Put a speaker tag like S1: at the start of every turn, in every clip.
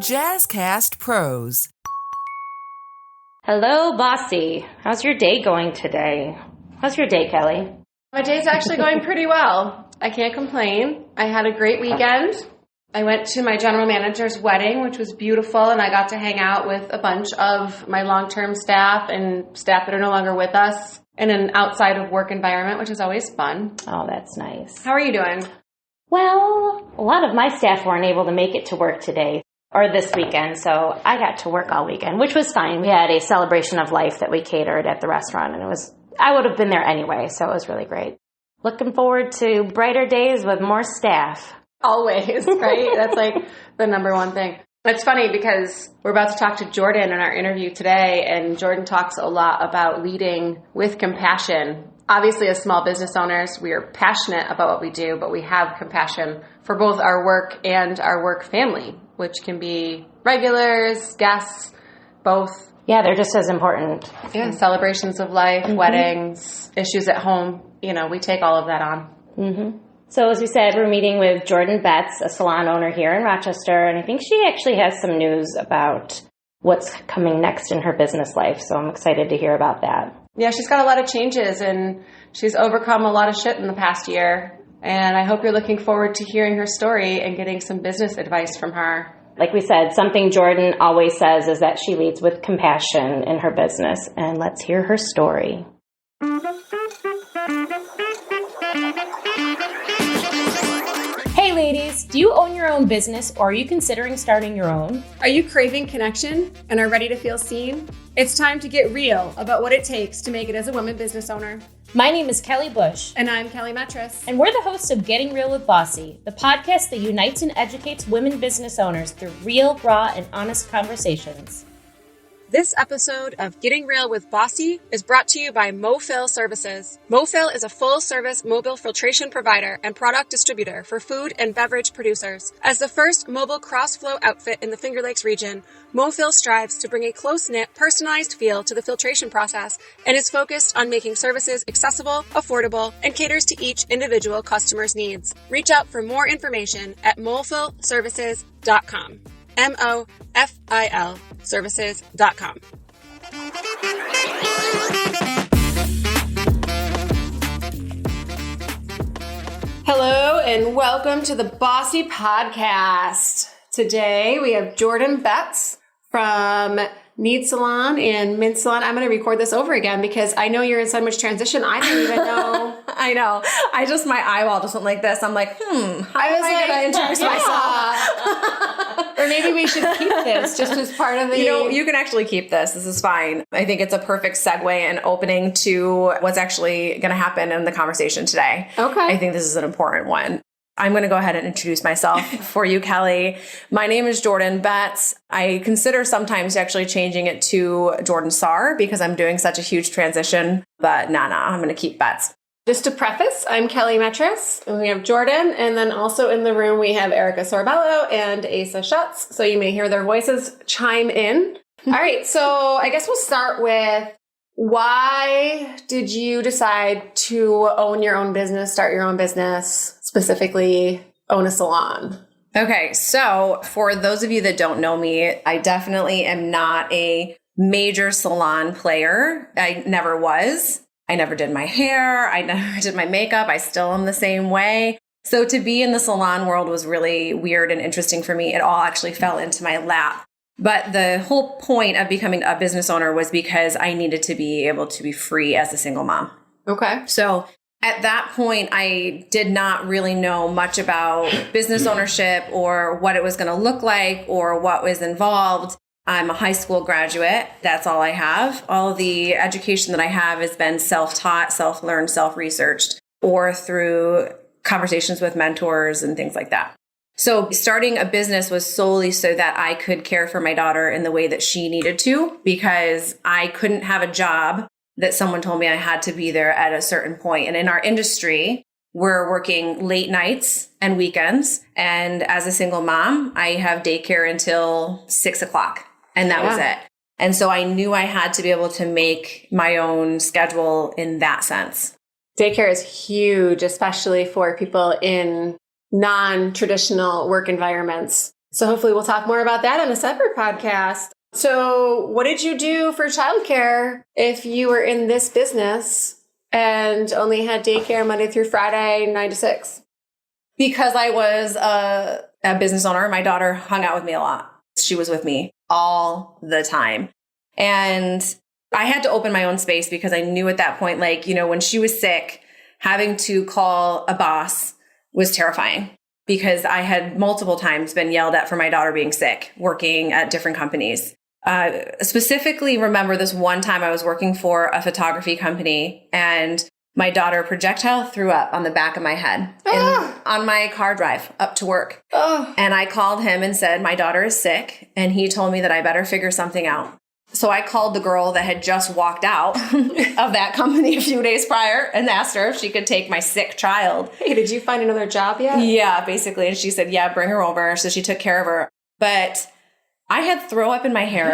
S1: Jazzcast Pros.
S2: Hello, Bossy. How's your day going today? How's your day, Kelly?
S3: My day's actually going pretty well. I can't complain. I had a great weekend. I went to my general manager's wedding, which was beautiful, and I got to hang out with a bunch of my long-term staff and staff that are no longer with us in an outside of work environment, which is always fun.
S2: Oh, that's nice.
S3: How are you doing?
S2: Well, a lot of my staff weren't able to make it to work today or this weekend, so I got to work all weekend, which was fine. We had a celebration of life that we catered at the restaurant, and I would have been there anyway, so it was really great. Looking forward to brighter days with more staff.
S3: Always, right? That's like the number one thing. It's funny because we're about to talk to Jordan in our interview today, and Jordan talks a lot about leading with compassion. Obviously, as small business owners, we are passionate about what we do, but we have compassion for both our work and our work family, which can be regulars, guests, both.
S2: Yeah, they're just as important.
S3: Yeah, celebrations of life, weddings, issues at home. You know, we take all of that on.
S2: Mm-hmm. So as we said, we're meeting with Jordan Betts, a salon owner here in Rochester, and I think she actually has some news about what's coming next in her business life, so I'm excited to hear about that.
S3: Yeah, she's got a lot of changes, and she's overcome a lot of shit in the past year, and I hope you're looking forward to hearing her story and getting some business advice from her.
S2: Like we said, something Jordan always says is that she leads with compassion in her business, and let's hear her story. Hey ladies, do you own your own business or are you considering starting your own?
S3: Are you craving connection and are ready to feel seen? It's time to get real about what it takes to make it as a woman business owner.
S2: My name is Kelly Bush.
S3: And I'm Kelly Metras.
S2: And we're the hosts of Getting Real with Bossy, the podcast that unites and educates women business owners through real, raw, and honest conversations.
S3: This episode of Getting Real with Bossy is brought to you by MoFill Services. MoFill is a full-service mobile filtration provider and product distributor for food and beverage producers. As the first mobile cross-flow outfit in the Finger Lakes region, MoFill strives to bring a close-knit, personalized feel to the filtration process and is focused on making services accessible, affordable, and caters to each individual customer's needs. Reach out for more information at mofillservices.com. MOFIL services.com. Hello and welcome to the Bossy Podcast. Today we have Jordan Betts from Need Salon and Mint Salon. I'm going to record this over again because I know you're in so much transition. I didn't even know.
S4: I know. My eyeball just went like this. I'm like, how am I going to introduce myself?
S3: Or maybe we should keep this just as part of the...
S4: You can actually keep this. This is fine. I think it's a perfect segue and opening to what's actually going to happen in the conversation today.
S3: Okay.
S4: I think this is an important one. I'm going to go ahead and introduce myself for you, Kelly. My name is Jordan Betts. I consider sometimes actually changing it to Jordan Saar because I'm doing such a huge transition, but I'm going to keep Betts.
S3: Just to preface, I'm Kelly Metras, and we have Jordan, and then also in the room we have Erica Sorbello and Asa Schutz, so you may hear their voices chime in. All right, so I guess we'll start with, why did you decide to own your own business, start your own business, specifically own a salon?
S4: Okay, so for those of you that don't know me, I definitely am not a major salon player. I never was. I never did my hair. I never did my makeup. I still am the same way. So to be in the salon world was really weird and interesting for me. It all actually fell into my lap. But the whole point of becoming a business owner was because I needed to be able to be free as a single mom.
S3: Okay.
S4: So at that point, I did not really know much about business ownership or what it was going to look like or what was involved. I'm a high school graduate. That's all I have. All of the education that I have has been self-taught, self-learned, self-researched, or through conversations with mentors and things like that. So starting a business was solely so that I could care for my daughter in the way that she needed to, because I couldn't have a job that someone told me I had to be there at a certain point. And in our industry, we're working late nights and weekends. And as a single mom, I have daycare until 6 o'clock. And that was it. And so I knew I had to be able to make my own schedule in that sense.
S3: Daycare is huge, especially for people in non-traditional work environments. So hopefully we'll talk more about that on a separate podcast. So what did you do for childcare if you were in this business and only had daycare Monday through Friday, 9 to 6?
S4: Because I was a business owner, my daughter hung out with me a lot. She was with me all the time. And I had to open my own space because I knew at that point, like, when she was sick, having to call a boss was terrifying because I had multiple times been yelled at for my daughter being sick, working at different companies. Specifically remember this one time I was working for a photography company and my daughter projectile threw up on the back of my head on my car drive up to work. And I called him and said, my daughter is sick. And he told me that I better figure something out. So I called the girl that had just walked out of that company a few days prior and asked her if she could take my sick child.
S3: Hey, did you find another job yet?
S4: Yeah, basically. And she said, yeah, bring her over. So she took care of her. But I had throw up in my hair.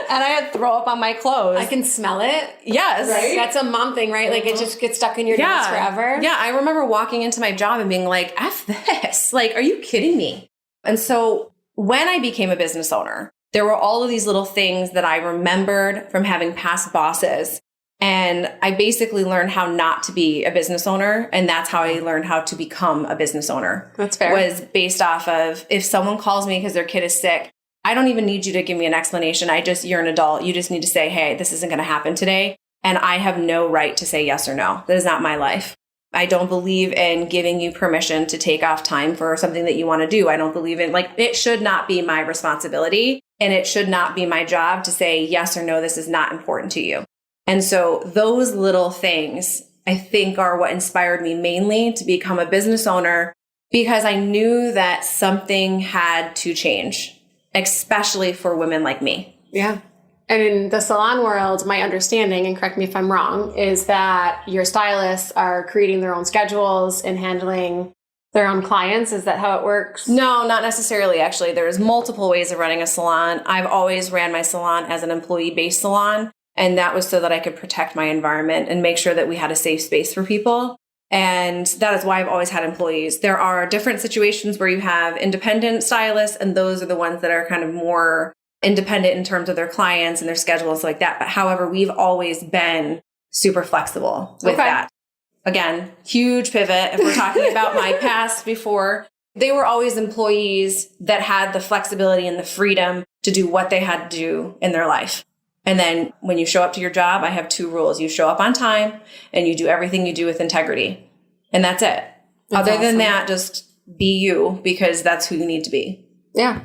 S4: And I had throw up on my clothes.
S3: I can smell it.
S4: Yes.
S3: Right? That's a mom thing, right? Like it just gets stuck in your nose forever.
S4: Yeah. I remember walking into my job and being like, F this. Like, are you kidding me? And so when I became a business owner, there were all of these little things that I remembered from having past bosses. And I basically learned how not to be a business owner. And that's how I learned how to become a business owner.
S3: That's fair.
S4: Was based off of if someone calls me because their kid is sick, I don't even need you to give me an explanation. You're an adult. You just need to say, hey, this isn't going to happen today. And I have no right to say yes or no. That is not my life. I don't believe in giving you permission to take off time for something that you want to do. I don't believe in, it should not be my responsibility. And it should not be my job to say yes or no, this is not important to you. And so those little things, I think, are what inspired me mainly to become a business owner because I knew that something had to change, especially for women like me.
S3: Yeah. And in the salon world, my understanding, and correct me if I'm wrong, is that your stylists are creating their own schedules and handling their own clients. Is that how it works?
S4: No, not necessarily. Actually, there's multiple ways of running a salon. I've always ran my salon as an employee-based salon. And that was so that I could protect my environment and make sure that we had a safe space for people. And that is why I've always had employees. There are different situations where you have independent stylists, and those are the ones that are kind of more independent in terms of their clients and their schedules like that. But however, we've always been super flexible with that. Again, huge pivot. If we're talking about my past before, they were always employees that had the flexibility and the freedom to do what they had to do in their life. And then when you show up to your job, I have 2 rules. You show up on time and you do everything you do with integrity. And that's it. Other than that, just be you because that's who you need to be.
S3: Yeah.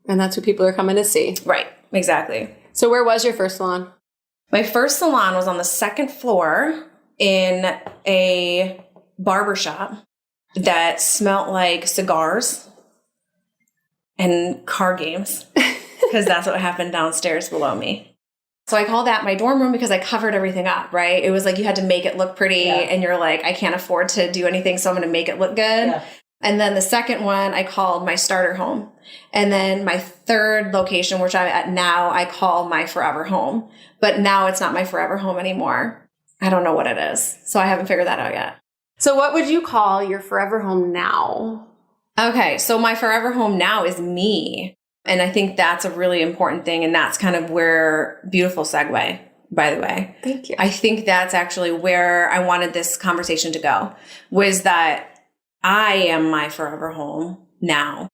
S3: And that's what people are coming to see.
S4: Right. Exactly.
S3: So where was your first salon?
S4: My first salon was on the 2nd floor in a barbershop that smelled like cigars and card games because that's what happened downstairs below me. So I call that my dorm room because I covered everything up, right? It was like you had to make it look pretty and you're like, I can't afford to do anything, so I'm going to make it look good. Yeah. And then the second one I called my starter home. And then my third location, which I'm at now, I call my forever home. But now it's not my forever home anymore. I don't know what it is. So I haven't figured that out yet.
S3: So what would you call your forever home now?
S4: Okay, so my forever home now is me. And I think that's a really important thing. And that's kind of where, beautiful segue, by the way.
S3: Thank you.
S4: I think that's actually where I wanted this conversation to go, was that I am my forever home now.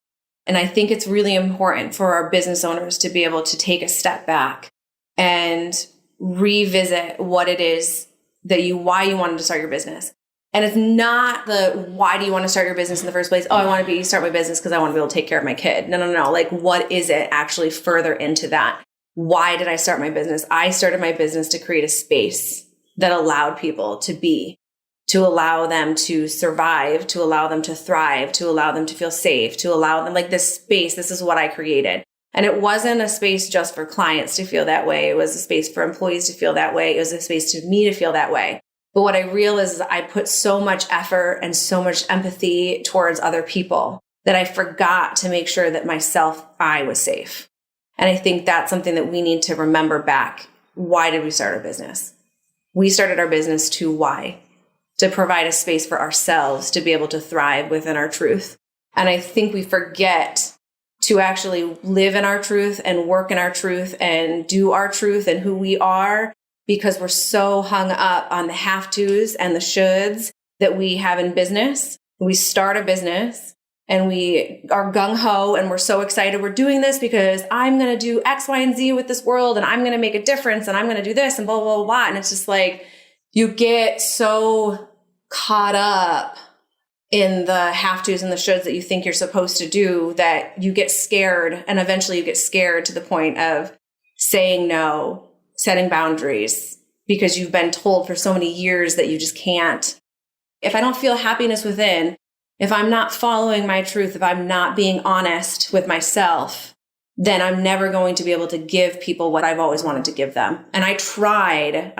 S4: And I think it's really important for our business owners to be able to take a step back and revisit what it is that why you wanted to start your business. And it's not why do you want to start your business in the first place? Oh, I want to start my business because I want to be able to take care of my kid. No. Like, what is it actually further into that? Why did I start my business? I started my business to create a space that allowed people to be, to allow them to survive, to allow them to thrive, to allow them to feel safe, to allow them, like, this space. This is what I created. And it wasn't a space just for clients to feel that way. It was a space for employees to feel that way. It was a space for me to feel that way. But what I realized is I put so much effort and so much empathy towards other people that I forgot to make sure that I was safe. And I think that's something that we need to remember back. Why did we start our business? We started our business to provide a space for ourselves to be able to thrive within our truth. And I think we forget to actually live in our truth and work in our truth and do our truth and who we are, because we're so hung up on the have tos and the shoulds that we have in business. We start a business and we are gung-ho and we're so excited we're doing this because I'm going to do X, Y, and Z with this world and I'm going to make a difference and I'm going to do this and blah, blah, blah, blah. And it's just like you get so caught up in the have-tos and the shoulds that you think you're supposed to do that you get scared, and eventually you get scared to the point of saying no, setting boundaries, because you've been told for so many years that you just can't. If I don't feel happiness within, if I'm not following my truth, if I'm not being honest with myself, then I'm never going to be able to give people what I've always wanted to give them. And I tried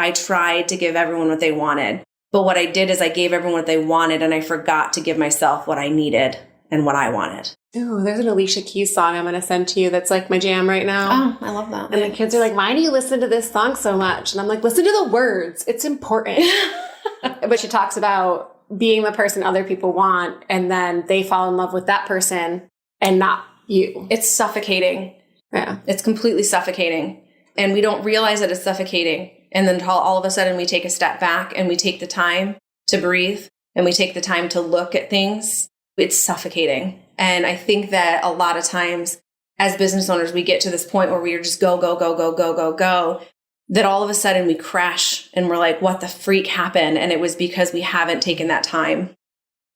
S4: to give everyone what they wanted. But what I did is I gave everyone what they wanted and I forgot to give myself what I needed and what I wanted.
S3: Ooh, there's an Alicia Keys song I'm going to send to you that's like my jam right now.
S4: Oh, I love that.
S3: And the kids are like, why do you listen to this song so much? And I'm like, listen to the words. It's important. But she talks about being the person other people want, and then they fall in love with that person and not you.
S4: It's suffocating.
S3: Yeah.
S4: It's completely suffocating. And we don't realize that it's suffocating. And then all of a sudden we take a step back and we take the time to breathe and we take the time to look at things. It's suffocating. And I think that a lot of times as business owners, we get to this point where we are just go, go, go, go, go, go, go, that all of a sudden we crash and we're like, what the freak happened? And it was because we haven't taken that time.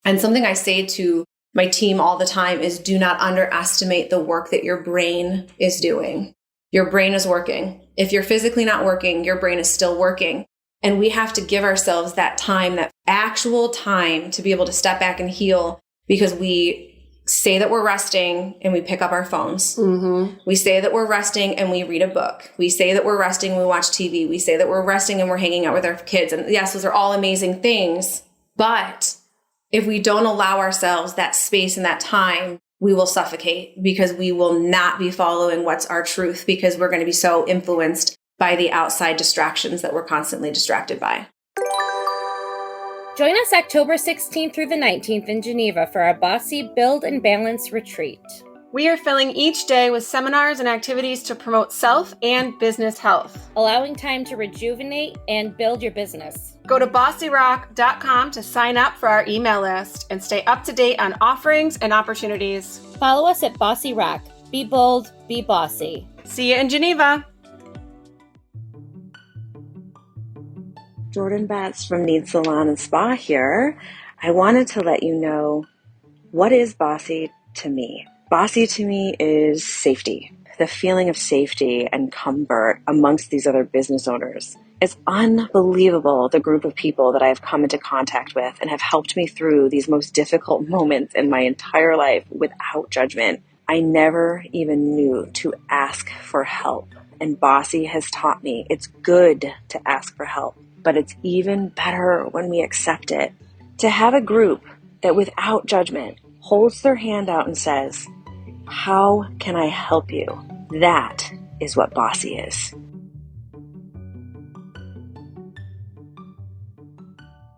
S4: And something I say to my team all the time is do not underestimate the work that your brain is doing. Your brain is working. If you're physically not working, your brain is still working. And we have to give ourselves that time, that actual time to be able to step back and heal, because we say that we're resting and we pick up our phones.
S3: Mm-hmm.
S4: We say that we're resting and we read a book. We say that we're resting and we watch TV. We say that we're resting and we're hanging out with our kids. And yes, those are all amazing things. But if we don't allow ourselves that space and that time, we will suffocate, because we will not be following what's our truth, because we're going to be so influenced by the outside distractions that we're constantly distracted by.
S2: Join us October 16th through the 19th in Geneva for our Bossy Build and Balance Retreat.
S3: We are filling each day with seminars and activities to promote self and business health,
S2: allowing time to rejuvenate and build your business.
S3: Go to bossyrock.com to sign up for our email list and stay up to date on offerings and opportunities.
S2: Follow us at Bossy Rock. Be bold, be bossy.
S3: See you in Geneva.
S1: Jordan Batts from Need Salon and Spa here. I wanted to let you know, what is Bossy to me? Bossy to me is safety, the feeling of safety and comfort amongst these other business owners. It's unbelievable the group of people that I've come into contact with and have helped me through these most difficult moments in my entire life without judgment. I never even knew to ask for help, and Bossy has taught me it's good to ask for help, but it's even better when we accept it. To have a group that without judgment holds their hand out and says, how can I help you? That is what Bossy is.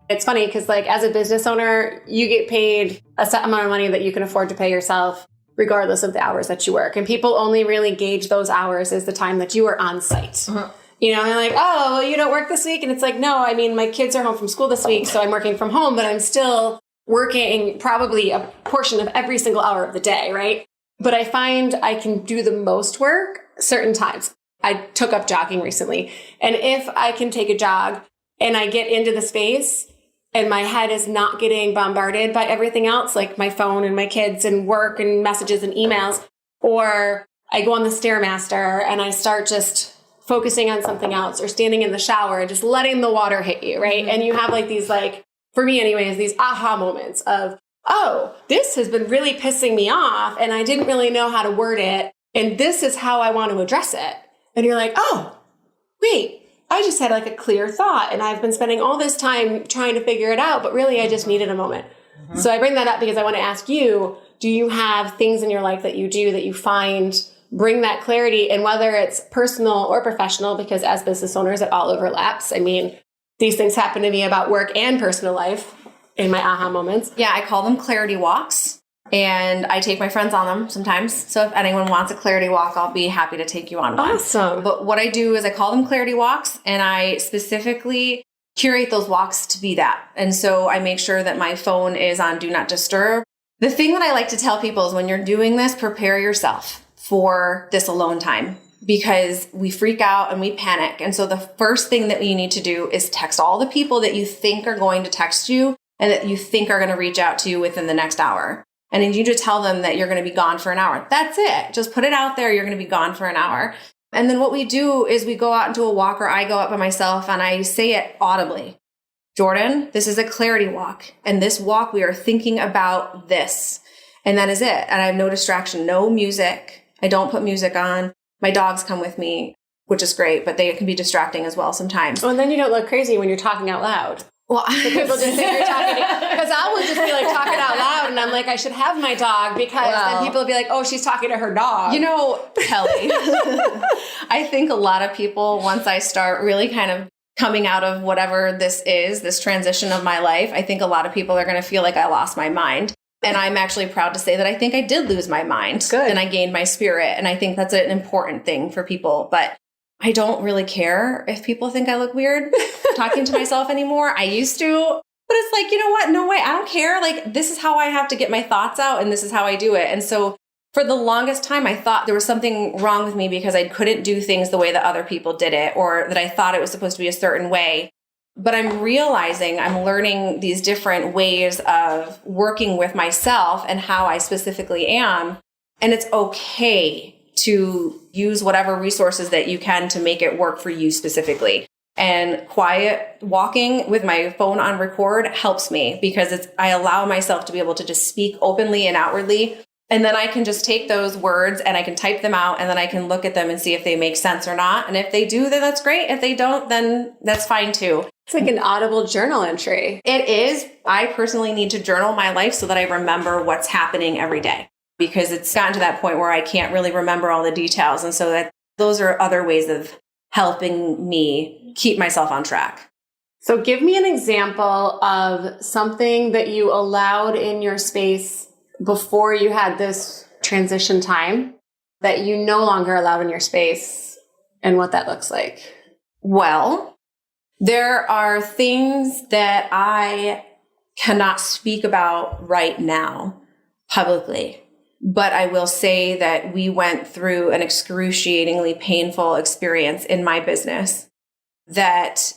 S3: It's funny because, like, as a business owner, you get paid a set amount of money that you can afford to pay yourself, regardless of the hours that you work. And people only really gauge those hours as the time that you are on site.
S4: Uh-huh.
S3: You know, and they're like, oh, well, you don't work this week? And it's like, no, I mean, my kids are home from school this week, so I'm working from home, but I'm still working probably a portion of every single hour of the day, right? But I find I can do the most work certain times. I took up jogging recently. And if I can take a jog and I get into the space and my head is not getting bombarded by everything else, like my phone and my kids and work and messages and emails, or I go on the Stairmaster and I start just focusing on something else, or standing in the shower and just letting the water hit you, right? And you have like these, like, for me anyways, these aha moments of, oh, this has been really pissing me off and I didn't really know how to word it. And this is how I want to address it. And you're like, oh, wait, I just had like a clear thought and I've been spending all this time trying to figure it out, but really I just needed a moment. Mm-hmm. So I bring that up because I want to ask you, do you have things in your life that you do that you find bring that clarity, and whether it's personal or professional, because as business owners, it all overlaps. I mean, these things happen to me about work and personal life in my aha moments.
S4: Yeah, I call them clarity walks. And I take my friends on them sometimes. So if anyone wants a clarity walk, I'll be happy to take you on one.
S3: Awesome.
S4: But what I do is I call them clarity walks, and I specifically curate those walks to be that. And so I make sure that my phone is on do not disturb. The thing that I like to tell people is when you're doing this, prepare yourself for this alone time, because we freak out and we panic. And so the first thing that you need to do is text all the people that you think are going to text you and that you think are going to reach out to you within the next hour. And then you just tell them that you're going to be gone for an hour. That's it. Just put it out there. You're going to be gone for an hour. And then what we do is we go out into a walk, or I go out by myself and I say it audibly. Jordan, this is a clarity walk. And this walk, we are thinking about this. And that is it. And I have no distraction, no music. I don't put music on. My dogs come with me, which is great, but they can be distracting as well sometimes.
S3: Oh, and then you don't look crazy when you're talking out loud.
S4: Well,
S3: So people just think you're talking, because I would just be like talking out loud, and I'm like, I should have my dog, because then people will be like, oh, she's talking to her dog.
S4: You know, Kelly, I think a lot of people, once I start really kind of coming out of whatever this is, this transition of my life, I think a lot of people are going to feel like I lost my mind. And I'm actually proud to say that I think I did lose my mind.
S3: Good.
S4: And I gained my spirit. And I think that's an important thing for people. But I don't really care if people think I look weird talking to myself anymore. I used to, but it's like, you know what? No way. I don't care. Like, this is how I have to get my thoughts out, and this is how I do it. And so for the longest time, I thought there was something wrong with me because I couldn't do things the way that other people did it, or that I thought it was supposed to be a certain way. But I'm realizing I'm learning these different ways of working with myself and how I specifically am. And it's okay to use whatever resources that you can to make it work for you specifically. And quiet walking with my phone on record helps me, because I allow myself to be able to just speak openly and outwardly. And then I can just take those words and I can type them out, and then I can look at them and see if they make sense or not. And if they do, then that's great. If they don't, then that's fine too.
S3: It's like an audible journal entry.
S4: It is. I personally need to journal my life so that I remember what's happening every day, because it's gotten to that point where I can't really remember all the details. And so that those are other ways of helping me keep myself on track.
S3: So give me an example of something that you allowed in your space before you had this transition time that you no longer allowed in your space, and what that looks like.
S4: Well, there are things that I cannot speak about right now publicly, but I will say that we went through an excruciatingly painful experience in my business that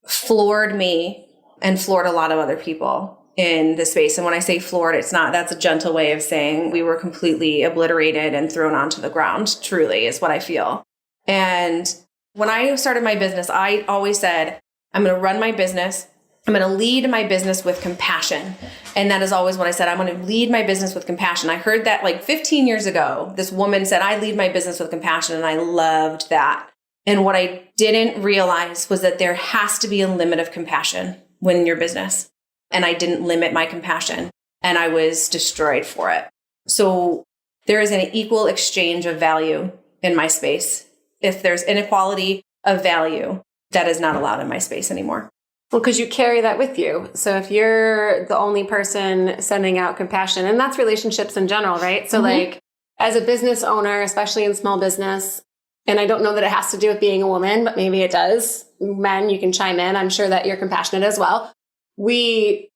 S4: floored me and floored a lot of other people in the space. And when I say floored, that's a gentle way of saying we were completely obliterated and thrown onto the ground, truly, is what I feel. And when I started my business, I always said, I'm going to run my business. I'm going to lead my business with compassion. And that is always what I said. I'm going to lead my business with compassion. I heard that like 15 years ago. This woman said, I lead my business with compassion. And I loved that. And what I didn't realize was that there has to be a limit of compassion when your business. And I didn't limit my compassion, and I was destroyed for it. So there is an equal exchange of value in my space. If there's inequality of value, that is not allowed in my space anymore.
S3: Well, because you carry that with you. So if you're the only person sending out compassion, and that's relationships in general, right? So like as a business owner, especially in small business, and I don't know that it has to do with being a woman, but maybe it does. Men, you can chime in. I'm sure that you're compassionate as well. We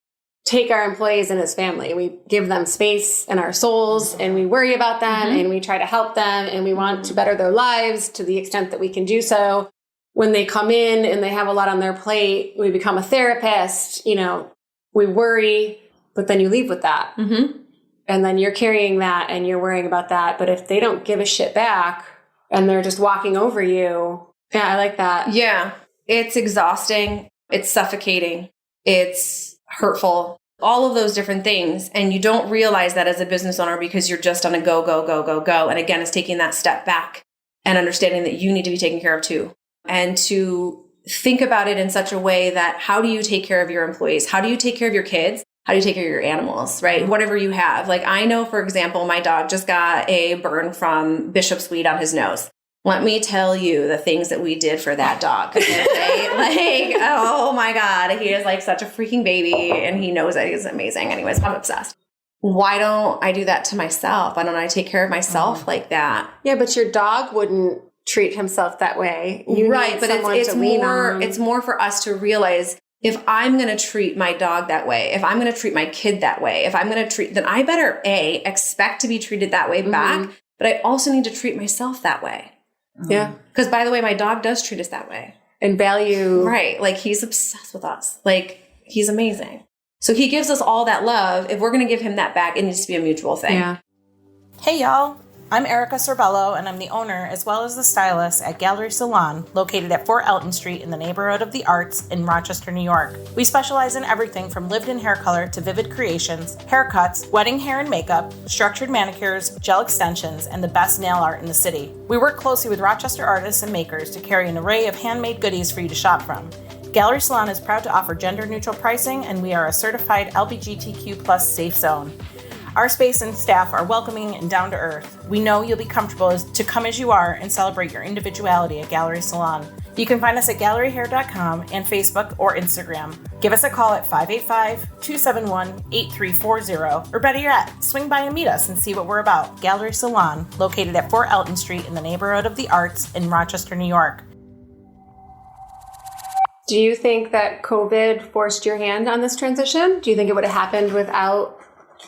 S3: take our employees in as family. We give them space in our souls, and we worry about them, and we try to help them, and we want to better their lives to the extent that we can do so. When they come in and they have a lot on their plate, we become a therapist, we worry, but then you leave with that. And then you're carrying that and you're worrying about that. But if they don't give a shit back and they're just walking over you, yeah, I like that.
S4: Yeah, it's exhausting. It's suffocating. It's hurtful, all of those different things. And you don't realize that as a business owner because you're just on a go, go, go, go, go. And again, it's taking that step back and understanding that you need to be taken care of too. And to think about it in such a way that how do you take care of your employees? How do you take care of your kids? How do you take care of your animals, right? Whatever you have. Like I know, for example, my dog just got a burn from bishop's weed on his nose. Let me tell you the things that we did for that dog. Okay? Oh my God. He is like such a freaking baby and he knows that he's amazing. Anyways, I'm obsessed. why don't I do that to myself? Why don't I take care of myself like that?
S3: Yeah, but your dog wouldn't treat himself that way. You
S4: right,
S3: need
S4: but
S3: someone
S4: it's
S3: to lean
S4: more
S3: on.
S4: it's more for us to realize, if I'm going to treat my dog that way, if I'm going to treat my kid that way, if I'm going to treat, then I better expect to be treated that way back, but I also need to treat myself that way.
S3: Yeah.
S4: Because by the way, my dog does treat us that way.
S3: And value.
S4: Right. Like, he's obsessed with us. Like, he's amazing. So he gives us all that love. If we're going to give him that back, it needs to be a mutual thing.
S3: Yeah.
S5: Hey y'all, I'm Erica Sorbello, and I'm the owner as well as the stylist at Gallery Salon, located at 4 Elton Street in the neighborhood of the Arts in Rochester, New York. We specialize in everything from lived-in hair color to vivid creations, haircuts, wedding hair and makeup, structured manicures, gel extensions, and the best nail art in the city. We work closely with Rochester artists and makers to carry an array of handmade goodies for you to shop from. Gallery Salon is proud to offer gender-neutral pricing, and we are a certified LGBTQ+ safe zone. Our space and staff are welcoming and down to earth. We know you'll be comfortable to come as you are and celebrate your individuality at Gallery Salon. You can find us at galleryhair.com and Facebook or Instagram. Give us a call at 585-271-8340, or better yet, swing by and meet us and see what we're about. Gallery Salon, located at 4 Elton Street in the neighborhood of the Arts in Rochester, New York.
S3: Do you think that COVID forced your hand on this transition? Do you think it would have happened without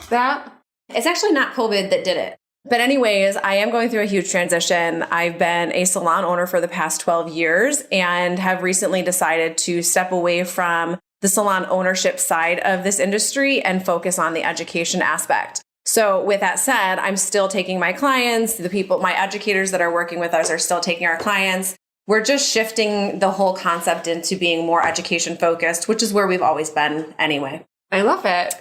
S3: that?
S4: It's actually not COVID that did it. But anyways, I am going through a huge transition. I've been a salon owner for the past 12 years and have recently decided to step away from the salon ownership side of this industry and focus on the education aspect. So with that said, I'm still taking my clients, the people, my educators that are working with us are still taking our clients. We're just shifting the whole concept into being more education focused, which is where we've always been anyway.
S3: I love it.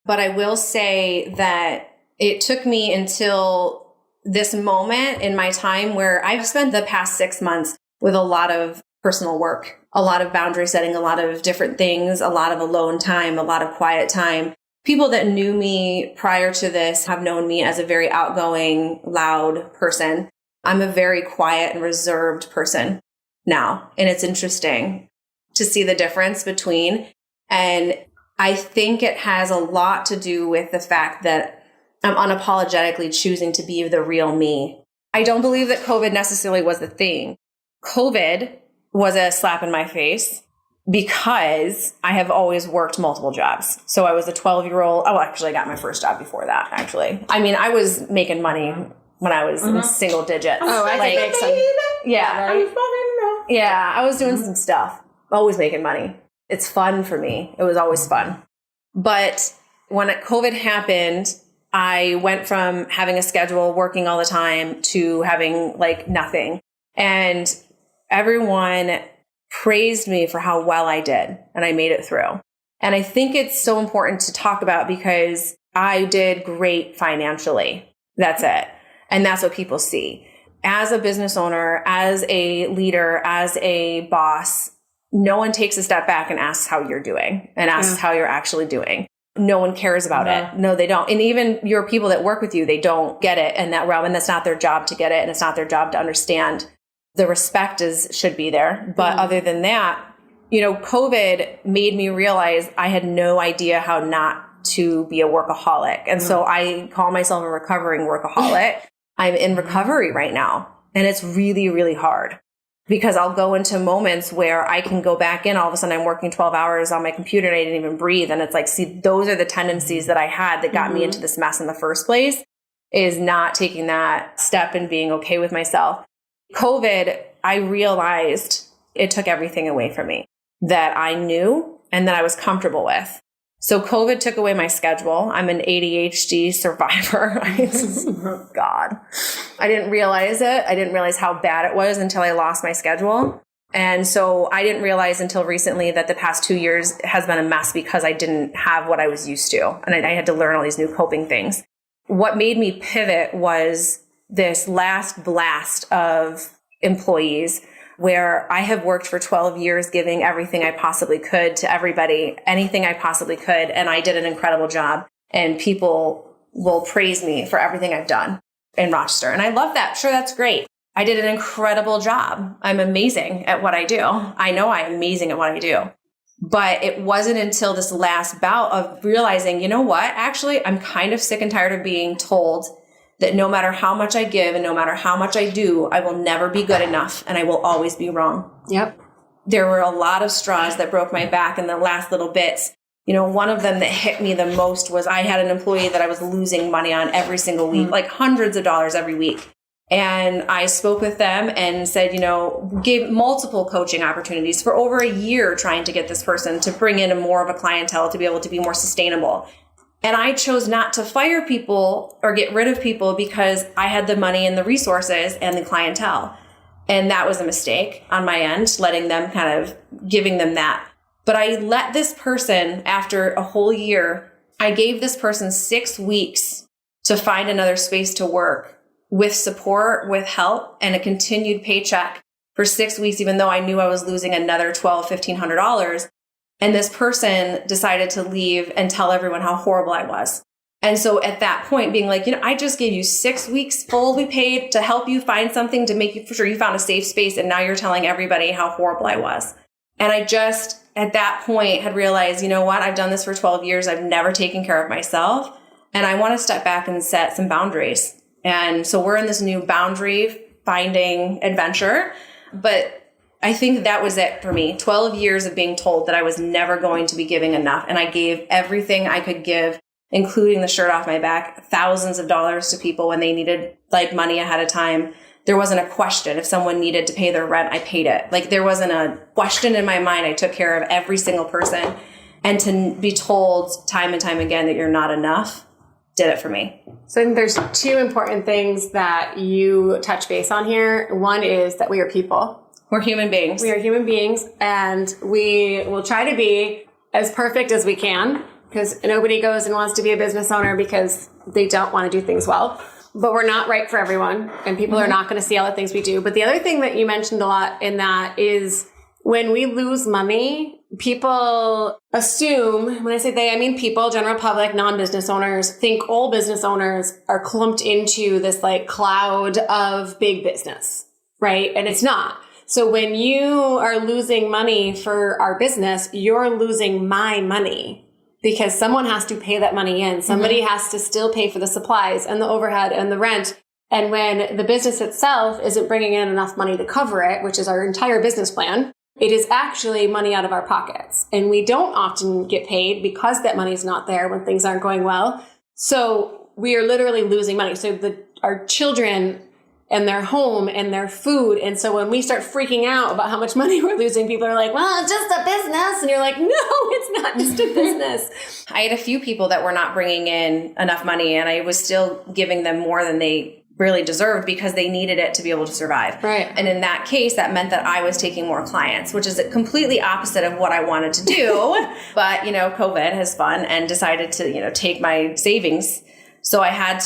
S4: But I will say that it took me until this moment in my time where I've spent the past 6 months with a lot of personal work, a lot of boundary setting, a lot of different things, a lot of alone time, a lot of quiet time. People that knew me prior to this have known me as a very outgoing, loud person. I'm a very quiet and reserved person now. And it's interesting to see the difference between. And I think it has a lot to do with the fact that I'm unapologetically choosing to be the real me. I don't believe that COVID necessarily was the thing. COVID was a slap in my face because I have always worked multiple jobs. So I was a 12-year-old. Oh, actually, I got my first job before that, actually. I mean, I was making money when I was in single digits.
S3: Oh, I can make some.
S4: Yeah.
S3: Right?
S4: Yeah, I was doing some stuff. Always making money. It's fun for me. It was always fun. But when COVID happened, I went from having a schedule, working all the time, to having like nothing. And everyone praised me for how well I did. And I made it through. And I think it's so important to talk about because I did great financially. That's it. And that's what people see. As a business owner, as a leader, as a boss, no one takes a step back and asks how you're doing and asks how you're actually doing. No one cares about it. No, they don't. And even your people that work with you, they don't get it in that realm. And that's not their job to get it. And it's not their job to understand. The respect should be there. But other than that, COVID made me realize I had no idea how not to be a workaholic. And so I call myself a recovering workaholic. I'm in recovery right now. And it's really, really hard. Because I'll go into moments where I can go back in. All of a sudden, I'm working 12 hours on my computer and I didn't even breathe. And it's like, see, those are the tendencies that I had that got me into this mess in the first place, is not taking that step and being okay with myself. COVID, I realized it took everything away from me that I knew and that I was comfortable with. So COVID took away my schedule. I'm an ADHD survivor. Oh God. I didn't realize it. I didn't realize how bad it was until I lost my schedule. And so I didn't realize until recently that the past 2 years has been a mess because I didn't have what I was used to. And I had to learn all these new coping things. What made me pivot was this last blast of employees where I have worked for 12 years giving everything I possibly could to everybody, anything I possibly could. And I did an incredible job. And people will praise me for everything I've done in Rochester. And I love that. Sure, that's great. I did an incredible job. I'm amazing at what I do. I know I'm amazing at what I do. But it wasn't until this last bout of realizing, you know what, actually, I'm kind of sick and tired of being told that no matter how much I give and no matter how much I do, I will never be good enough and I will always be wrong.
S3: Yep.
S4: There were a lot of straws that broke my back in the last little bits. You know, one of them that hit me the most was I had an employee that I was losing money on every single week, like hundreds of dollars every week. And I spoke with them and said, you know, gave multiple coaching opportunities for over a year trying to get this person to bring in more of a clientele to be able to be more sustainable. And I chose not to fire people or get rid of people because I had the money and the resources and the clientele. And that was a mistake on my end, letting them giving them that. But I let this person, after a whole year, I gave this person 6 weeks to find another space to work with support, with help, and a continued paycheck for 6 weeks, even though I knew I was losing another $1,200, $1,500. And this person decided to leave and tell everyone how horrible I was. And so at that point, being like, you know, I just gave you 6 weeks fully paid to help you find something to make you for sure you found a safe space. And now you're telling everybody how horrible I was. And I just, at that point, had realized, you know what, I've done this for 12 years. I've never taken care of myself. And I want to step back and set some boundaries. And so we're in this new boundary finding adventure. But I think that was it for me. 12 years of being told that I was never going to be giving enough. And I gave everything I could give, including the shirt off my back, thousands of dollars to people when they needed like money ahead of time. There wasn't a question. If someone needed to pay their rent, I paid it. Like there wasn't a question in my mind. I took care of every single person. And to be told time and time again that you're not enough did it for me.
S3: So I think there's two important things that you touch base on here. One is that we are people.
S4: We're human beings.
S3: We are human beings, and we will try to be as perfect as we can, because nobody goes and wants to be a business owner because they don't want to do things well. But we're not right for everyone, and people are not going to see all the things we do. But the other thing that you mentioned a lot in that is when we lose money, people assume, when I say they, I mean people, general public, non-business owners, think all business owners are clumped into this like cloud of big business, right? And it's not. So when you are losing money for our business, you're losing my money because someone has to pay that money in. Somebody has to still pay for the supplies and the overhead and the rent. And when the business itself isn't bringing in enough money to cover it, which is our entire business plan, it is actually money out of our pockets. And we don't often get paid because that money is not there when things aren't going well. So we are literally losing money. So our children and their home and their food. And so when we start freaking out about how much money we're losing, people are like, well, it's just a business. And you're like, no, it's not just a business.
S4: I had a few people that were not bringing in enough money, and I was still giving them more than they really deserved because they needed it to be able to survive.
S3: Right.
S4: And in that case, that meant that I was taking more clients, which is completely opposite of what I wanted to do. But, you know, COVID has fun and decided to, you know, take my savings. So I had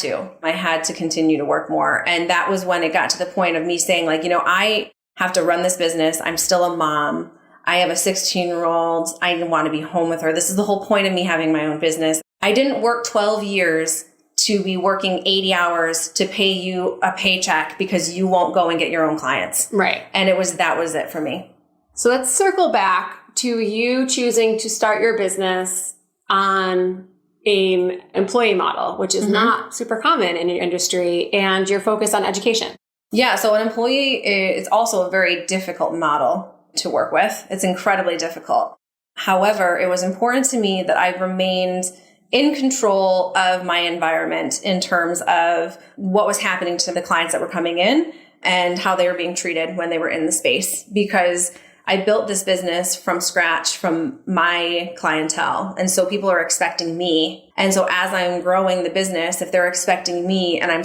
S4: to continue to work more. And that was when it got to the point of me saying, like, you know, I have to run this business. I'm still a mom. I have a 16-year-old. I want to be home with her. This is the whole point of me having my own business. I didn't work 12 years to be working 80 hours to pay you a paycheck because you won't go and get your own clients.
S3: Right.
S4: And that was it for me.
S3: So let's circle back to you choosing to start your business on an employee model, which is not super common in your industry, and you're focused on education.
S4: Yeah. So an employee is also a very difficult model to work with. It's incredibly difficult. However, it was important to me that I remained in control of my environment in terms of what was happening to the clients that were coming in and how they were being treated when they were in the space, because I built this business from scratch from my clientele. And so people are expecting me. And so as I'm growing the business, if they're expecting me, and I'm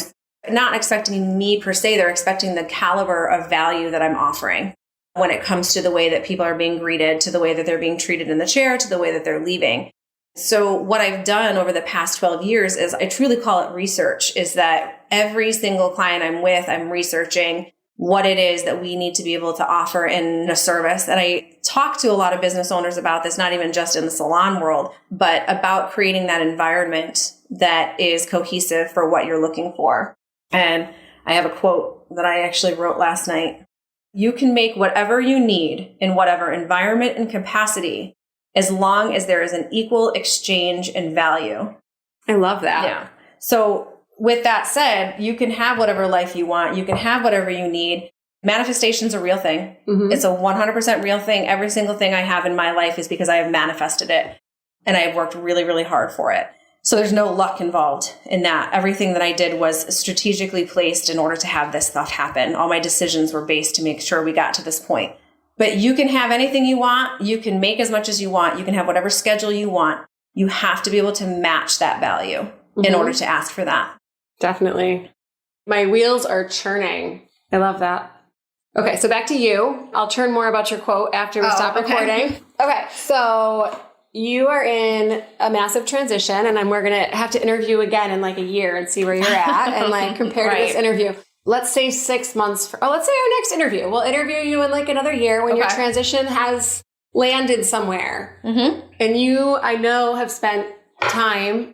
S4: not expecting me per se, they're expecting the caliber of value that I'm offering when it comes to the way that people are being greeted, to the way that they're being treated in the chair, to the way that they're leaving. So what I've done over the past 12 years is, I truly call it research, is that every single client I'm with, I'm researching what it is that we need to be able to offer in a service. And I talk to a lot of business owners about this, not even just in the salon world, but about creating that environment that is cohesive for what you're looking for. And I have a quote that I actually wrote last night. You can make whatever you need in whatever environment and capacity as long as there is an equal exchange in value.
S3: I love that.
S4: Yeah. So with that said, you can have whatever life you want. You can have whatever you need. Manifestation's a real thing.
S3: Mm-hmm.
S4: It's a 100% real thing. Every single thing I have in my life is because I have manifested it and I have worked really, really hard for it. So there's no luck involved in that. Everything that I did was strategically placed in order to have this stuff happen. All my decisions were based to make sure we got to this point. But you can have anything you want. You can make as much as you want. You can have whatever schedule you want. You have to be able to match that value in order to ask for that.
S3: Definitely. My wheels are churning. I love that. Okay, so back to you. I'll churn more about your quote after we stop recording. Okay, so you are in a massive transition, and we're going to have to interview again in like a year and see where you're at and like compare to this interview. Let's say 6 months. Let's say our next interview. We'll interview you in like another year when your transition has landed somewhere. Mm-hmm. And you, I know, have spent time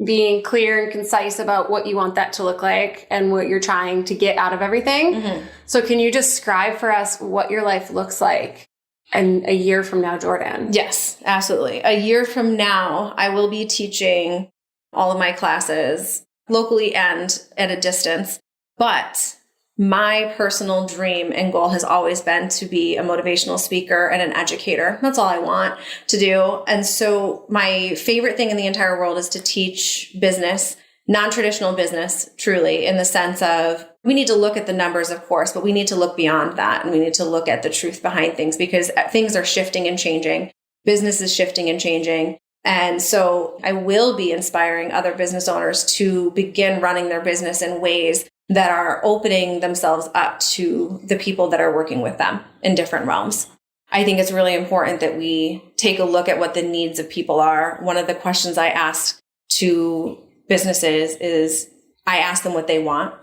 S3: being clear and concise about what you want that to look like and what you're trying to get out of everything. Mm-hmm. So can you describe for us what your life looks like in a year from now, Jordan?
S4: Yes, absolutely. A year from now, I will be teaching all of my classes locally and at a distance. But my personal dream and goal has always been to be a motivational speaker and an educator. That's all I want to do. And so my favorite thing in the entire world is to teach business, non-traditional business, truly, in the sense of we need to look at the numbers, of course, but we need to look beyond that. And we need to look at the truth behind things because things are shifting and changing. Business is shifting and changing. And so I will be inspiring other business owners to begin running their business in ways that are opening themselves up to the people that are working with them in different realms. I think it's really important that we take a look at what the needs of people are. One of the questions I ask to businesses is I ask them what they want,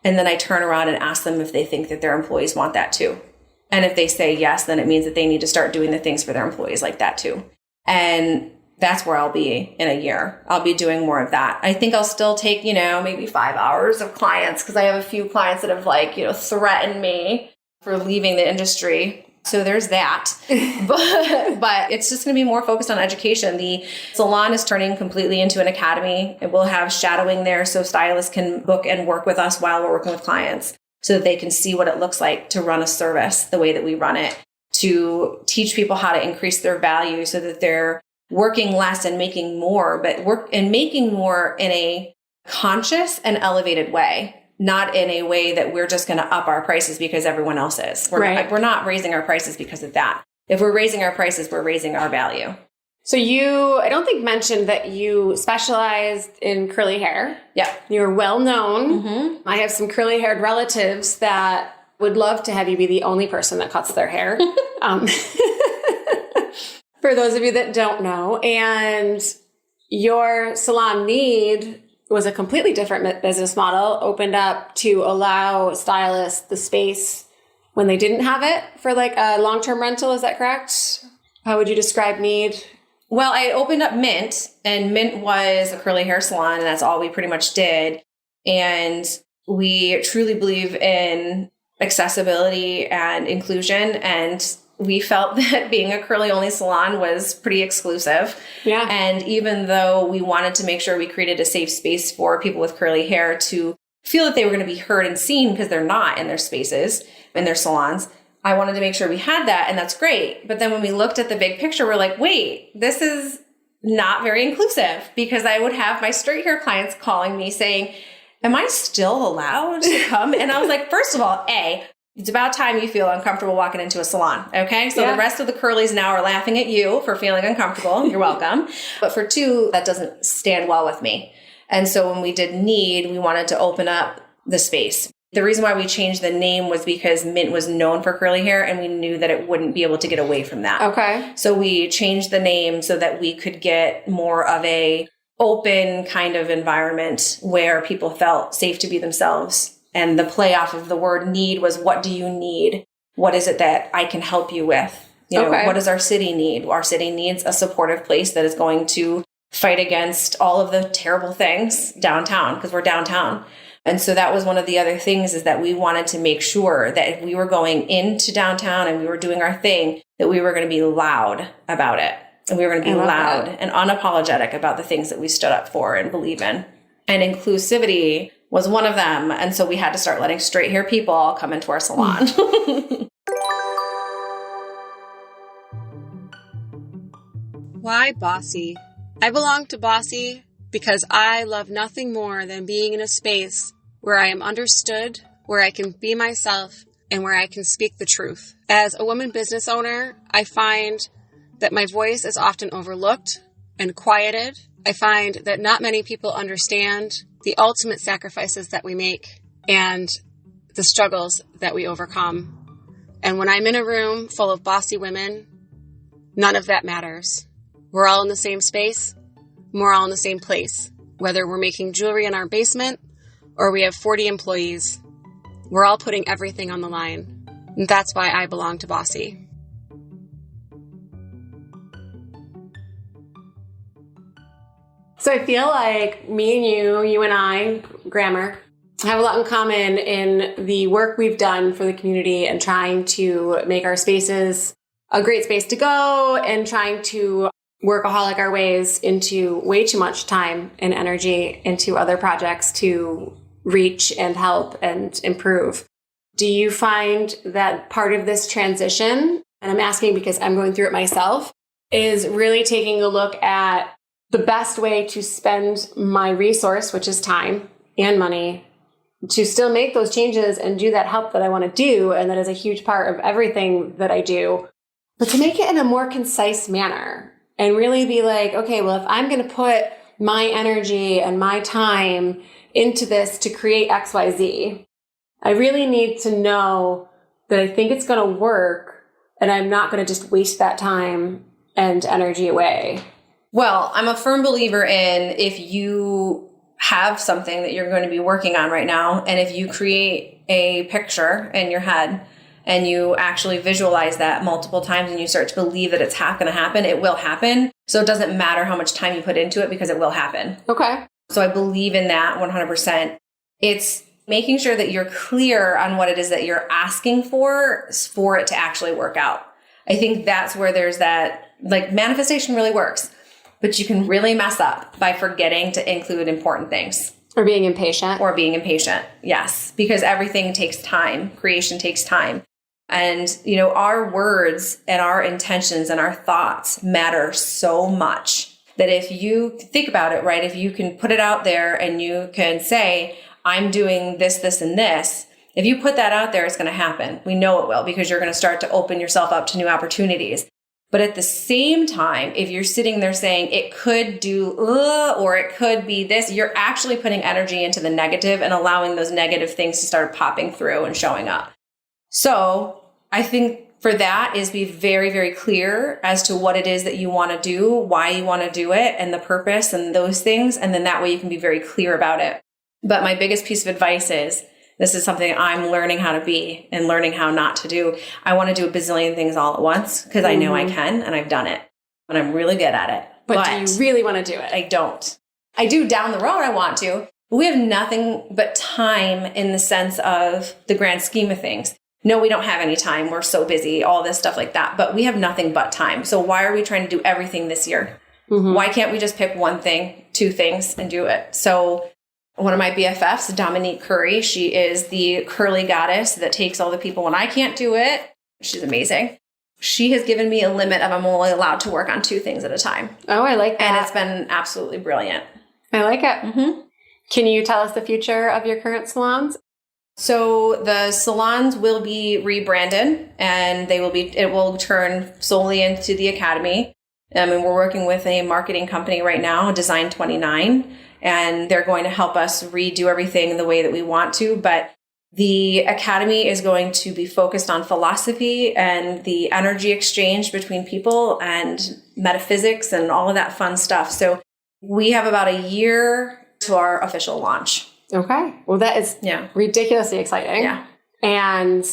S4: and then I turn around and ask them if they think that their employees want that too. And if they say yes, then it means that they need to start doing the things for their employees like that too. And that's where I'll be in a year. I'll be doing more of that. I think I'll still take, maybe 5 hours of clients because I have a few clients that have threatened me for leaving the industry. So there's that. but it's just going to be more focused on education. The salon is turning completely into an academy. It will have shadowing there so stylists can book and work with us while we're working with clients so that they can see what it looks like to run a service the way that we run it, to teach people how to increase their value so that they're working less and making more, but making more in a conscious and elevated way, not in a way that we're just going to up our prices because everyone else is. We're not raising our prices because of that. If we're raising our prices, we're raising our value.
S3: So you, I don't think mentioned that you specialized in curly hair. Yeah. You're well known. Mm-hmm. I have some curly haired relatives that would love to have you be the only person that cuts their hair. For those of you that don't know, and your salon Need was a completely different business model, opened up to allow stylists the space when they didn't have it for like a long-term rental. Is that correct? How would you describe Need?
S4: Well, I opened up Mint, and Mint was a curly hair salon, and that's all we pretty much did. And we truly believe in accessibility and inclusion, and we felt that being a curly only salon was pretty exclusive. Yeah. And even though we wanted to make sure we created a safe space for people with curly hair to feel that they were going to be heard and seen because they're not in their spaces, in their salons, I wanted to make sure we had that. And that's great. But then when we looked at the big picture, we're like, wait, this is not very inclusive, because I would have my straight hair clients calling me saying, am I still allowed to come? And I was like, first of all, it's about time you feel uncomfortable walking into a salon, okay? So the rest of the curlies now are laughing at you for feeling uncomfortable. You're welcome. But for two, that doesn't stand well with me. And so when we did Need, we wanted to open up the space. The reason why we changed the name was because Mint was known for curly hair, and we knew that it wouldn't be able to get away from that. Okay. So we changed the name so that we could get more of a open kind of environment where people felt safe to be themselves. And the play off of the word need was, what do you need? What is it that I can help you with? What does our city need? Our city needs a supportive place that is going to fight against all of the terrible things downtown, because we're downtown. And so that was one of the other things, is that we wanted to make sure that if we were going into downtown and we were doing our thing, that we were going to be loud about it. And we were going to be loud and unapologetic about the things that we stood up for and believe in. And inclusivity was one of them. And so we had to start letting straight hair people come into our salon.
S3: Why Bossy? I belong to Bossy because I love nothing more than being in a space where I am understood, where I can be myself, and where I can speak the truth. As a woman business owner, I find that my voice is often overlooked and quieted. I find that not many people understand the ultimate sacrifices that we make and the struggles that we overcome. And when I'm in a room full of bossy women, none of that matters. We're all in the same space. We're all in the same place. Whether we're making jewelry in our basement or we have 40 employees, we're all putting everything on the line. And that's why I belong to Bossy.
S6: So I feel like me and you and I, Grammar, have a lot in common in the work we've done for the community and trying to make our spaces a great space to go and trying to workaholic our ways into way too much time and energy into other projects to reach and help and improve. Do you find that part of this transition, and I'm asking because I'm going through it myself, is really taking a look at the best way to spend my resource, which is time and money, to still make those changes and do that help that I want to do, and that is a huge part of everything that I do, but to make it in a more concise manner and really be like, okay, well, if I'm going to put my energy and my time into this to create XYZ, I really need to know that I think it's going to work and I'm not going to just waste that time and energy away.
S4: Well, I'm a firm believer in if you have something that you're going to be working on right now, and if you create a picture in your head and you actually visualize that multiple times and you start to believe that it's going to happen, it will happen. So it doesn't matter how much time you put into it because it will happen.
S6: Okay.
S4: So I believe in that 100%. It's making sure that you're clear on what it is that you're asking for it to actually work out. I think that's where there's that, like, manifestation really works, but you can really mess up by forgetting to include important things.
S6: Or being impatient.
S4: Yes, because everything takes time. Creation takes time. And, our words and our intentions and our thoughts matter so much that if you think about it, right, if you can put it out there and you can say, I'm doing this, this, and this, if you put that out there, it's going to happen. We know it will, because you're going to start to open yourself up to new opportunities. But at the same time, if you're sitting there saying it could do, or it could be this, you're actually putting energy into the negative and allowing those negative things to start popping through and showing up. So I think for that is be very, very clear as to what it is that you want to do, why you want to do it, and the purpose and those things. And then that way you can be very clear about it. But my biggest piece of advice is, this is something I'm learning how to be and learning how not to do. I want to do a bazillion things all at once because I know I can, and I've done it, and I'm really good at it.
S6: But do you really want to do it?
S4: I don't. I do down the road. I want to. But we have nothing but time in the sense of the grand scheme of things. No, we don't have any time. We're so busy, all this stuff like that. But we have nothing but time. So why are we trying to do everything this year? Mm-hmm. Why can't we just pick one thing, two things, and do it? So one of my BFFs, Dominique Curry, she is the curly goddess that takes all the people when I can't do it. She's amazing. She has given me a limit of I'm only allowed to work on two things at a time.
S6: Oh, I like that.
S4: And it's been absolutely brilliant.
S6: I like it. Mm-hmm. Can you tell us the future of your current salons?
S4: So the salons will be rebranded, and it will turn solely into the academy. And we're working with a marketing company right now, Design 29, and they're going to help us redo everything the way that we want to. But the academy is going to be focused on philosophy and the energy exchange between people and metaphysics and all of that fun stuff. So we have about a year to our official launch.
S6: Okay. Well, that is ridiculously exciting.
S4: Yeah.
S6: And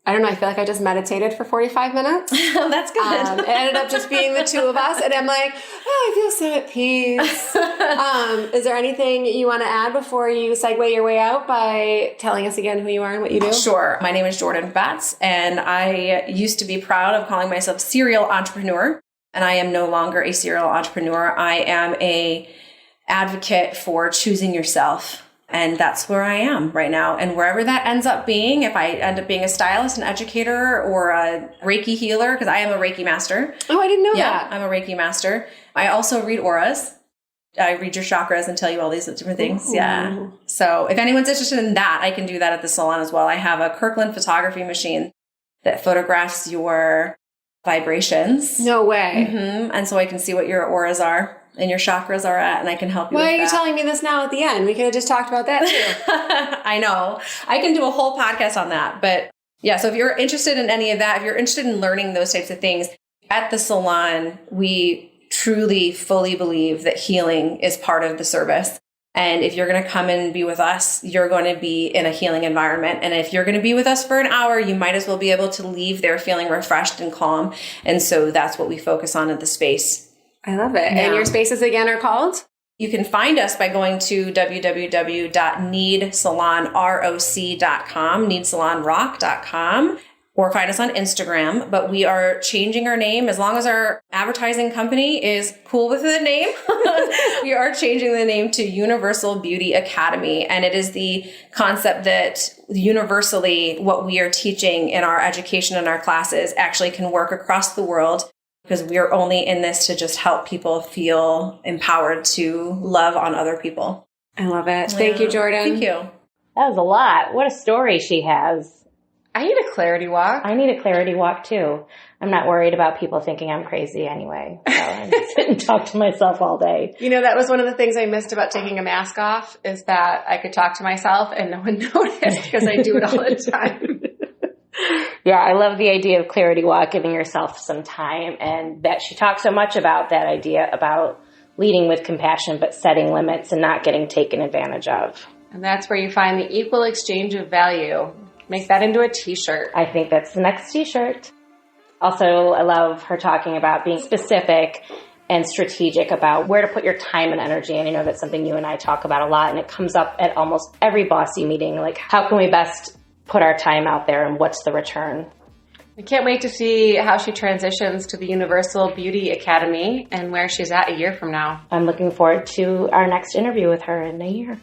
S6: I don't know, I feel like I just meditated for 45 minutes.
S4: That's good.
S6: It ended up just being the two of us. And I'm like, I feel so at peace. Is there anything you want to add before you segue your way out by telling us again who you are and what you do?
S4: Sure. My name is Jordan Batts, and I used to be proud of calling myself serial entrepreneur. and I am no longer a serial entrepreneur. I am a advocate for choosing yourself. And that's where I am right now. And wherever that ends up being, if I end up being a stylist, an educator, or a Reiki healer, because I am a Reiki master.
S6: Oh, I didn't know that.
S4: I'm a Reiki master. I also read auras. I read your chakras and tell you all these different things. Ooh. Yeah. So if anyone's interested in that, I can do that at the salon as well. I have a Kirkland photography machine that photographs your vibrations.
S6: No way.
S4: Mm-hmm. And so I can see what your auras are and your chakras are at, and I can help you
S6: Why
S4: with
S6: are you
S4: that.
S6: telling me this now at the end? We could have just talked about that too.
S4: I know. I can do a whole podcast on that. But yeah, so if you're interested in any of that, if you're interested in learning those types of things, at the salon, we truly, fully believe that healing is part of the service. And if you're going to come and be with us, you're going to be in a healing environment. And if you're going to be with us for an hour, you might as well be able to leave there feeling refreshed and calm. And so that's what we focus on at the space.
S6: I love it.
S4: Yeah.
S6: And your spaces again are called?
S4: You can find us by going to www.needsalonroc.com, needsalonrock.com, or find us on Instagram. But we are changing our name as long as our advertising company is cool with the name. We are changing the name to Universal Beauty Academy. And it is the concept that universally what we are teaching in our education and our classes actually can work across the world, because we are only in this to just help people feel empowered to love on other people.
S6: I love it. Thank you, Jordan.
S4: Thank you.
S2: That was a lot. What a story she has.
S6: I need a clarity walk.
S2: I need a clarity walk too. I'm not worried about people thinking I'm crazy anyway. So I just sit and talk to myself all day.
S6: You know, that was one of the things I missed about taking a mask off, is that I could talk to myself and no one noticed, because I do it all the time.
S2: Yeah, I love the idea of clarity walk, giving yourself some time, and that she talks so much about that idea about leading with compassion, but setting limits and not getting taken advantage of.
S6: And that's where you find the equal exchange of value. Make that into a t-shirt.
S2: I think that's the next t-shirt. Also, I love her talking about being specific and strategic about where to put your time and energy. And I know that's something you and I talk about a lot, and it comes up at almost every Bossy meeting. Like, how can we best put our time out there and what's the return?
S6: I can't wait to see how she transitions to the Universal Beauty Academy and where she's at a year from now.
S2: I'm looking forward to our next interview with her in a year.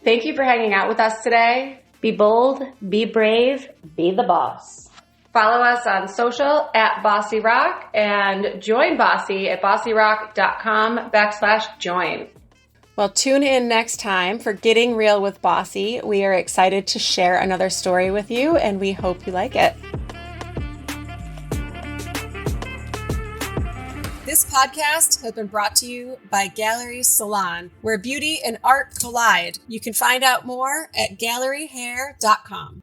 S6: Thank you for hanging out with us today.
S2: Be bold, be brave, be the boss.
S6: Follow us on social at Bossy Rock, and join Bossy at bossyrock.com/join. Well, tune in next time for Getting Real with Bossy. We are excited to share another story with you, and we hope you like it. This podcast has been brought to you by Gallery Salon, where beauty and art collide. You can find out more at galleryhair.com.